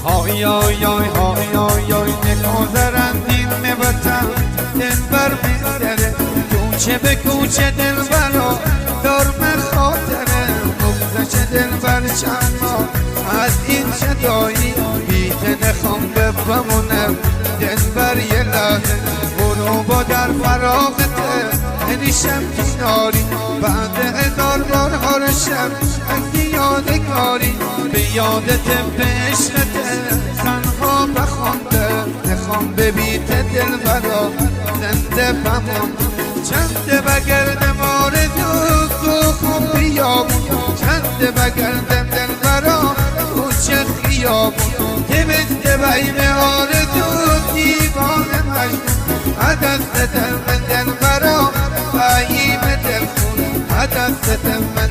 های های های های های های نگذرندین وطن دلبر می‌گذره کوچه به کوچه دلبرا دار خاطره مگذشته دلبر چند ماه از این جدایی بیت نخوام بمونم دلبر یه لحظه برو با در فراغته نریشم کناری بعد 1000 بار هارشم از یادگاری به یادت به عشقته تنها بخونده نخوام به بیت دلبرا زنده بمون چنده بگردم آرزو تو خوب بیابون چنده بگردم دلبرا کوچه خیابون تبسته بین آرزو دیوانه مجنون عدست من دلبرا قایم دلخون عدست من